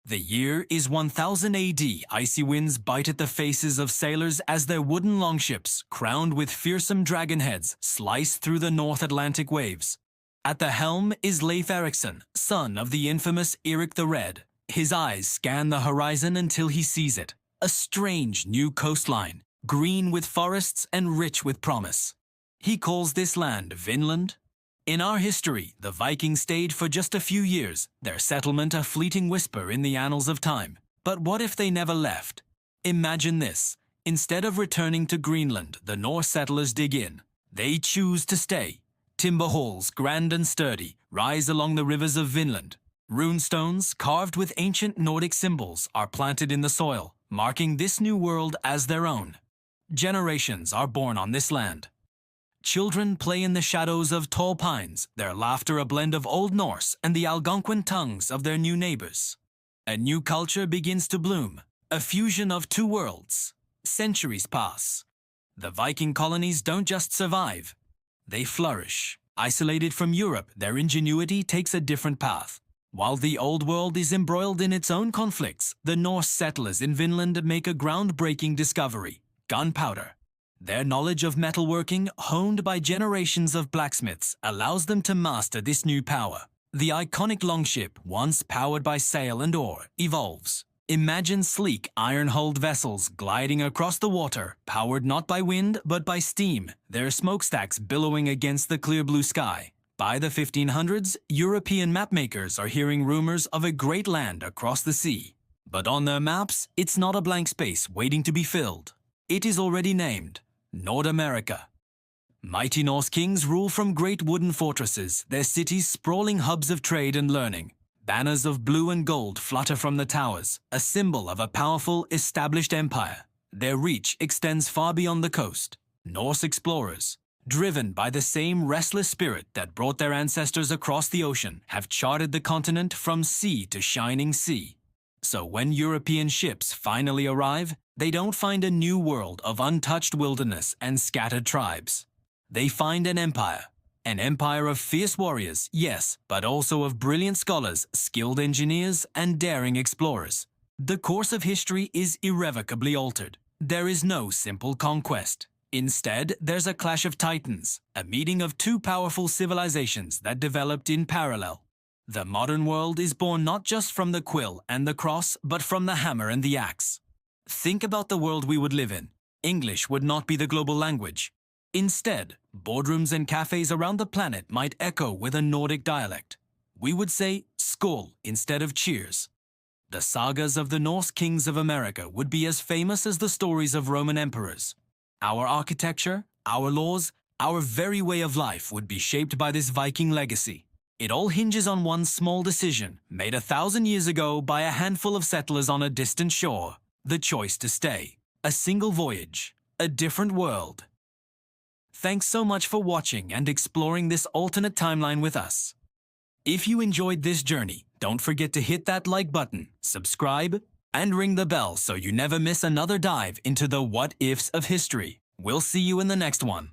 The year is 1000 AD. Icy winds bite at the faces of sailors as their wooden longships, crowned with fearsome dragon heads, slice through the North Atlantic waves. At the helm is Leif Erikson, son of the infamous Erik the Red. His eyes scan the horizon until he sees it. A strange new coastline, green with forests and rich with promise. He calls this land Vinland. In our history, the Vikings stayed for just a few years, their settlement a fleeting whisper in the annals of time. But what if they never left? Imagine this. Instead of returning to Greenland, the Norse settlers dig in. They choose to stay. Timber halls, grand and sturdy, rise along the rivers of Vinland. Runestones, carved with ancient Nordic symbols, are planted in the soil, marking this new world as their own. Generations are born on this land. Children play in the shadows of tall pines, their laughter a blend of Old Norse and the Algonquin tongues of their new neighbors. A new culture begins to bloom, a fusion of two worlds. Centuries pass. The Viking colonies don't just survive, they flourish. Isolated from Europe, their ingenuity takes a different path. While the Old World is embroiled in its own conflicts, the Norse settlers in Vinland make a groundbreaking discovery: gunpowder. Their knowledge of metalworking, honed by generations of blacksmiths, allows them to master this new power. The iconic longship, once powered by sail and oar, evolves. Imagine sleek, iron-hulled vessels gliding across the water, powered not by wind but by steam, their smokestacks billowing against the clear blue sky. By the 1500s, European mapmakers are hearing rumors of a great land across the sea. But on their maps, it's not a blank space waiting to be filled. It is already named North America. Mighty Norse kings rule from great wooden fortresses, their cities sprawling hubs of trade and learning. Banners of blue and gold flutter from the towers, a symbol of a powerful, established empire. Their reach extends far beyond the coast. Norse explorers, driven by the same restless spirit that brought their ancestors across the ocean, have charted the continent from sea to shining sea. So when European ships finally arrive, they don't find a new world of untouched wilderness and scattered tribes. They find an empire of fierce warriors, yes, but also of brilliant scholars, skilled engineers, and daring explorers. The course of history is irrevocably altered. There is no simple conquest. Instead, there's a clash of titans, a meeting of two powerful civilizations that developed in parallel. The modern world is born not just from the quill and the cross, but from the hammer and the axe. Think about the world we would live in. English would not be the global language. Instead, boardrooms and cafes around the planet might echo with a Nordic dialect. We would say skål instead of cheers. The sagas of the Norse kings of America would be as famous as the stories of Roman emperors. Our architecture, our laws, our very way of life would be shaped by this Viking legacy. It all hinges on one small decision, made 1,000 years ago by a handful of settlers on a distant shore. The choice to stay. A single voyage. A different world. Thanks so much for watching and exploring this alternate timeline with us. If you enjoyed this journey, don't forget to hit that like button, subscribe, and ring the bell so you never miss another dive into the what-ifs of history. We'll see you in the next one.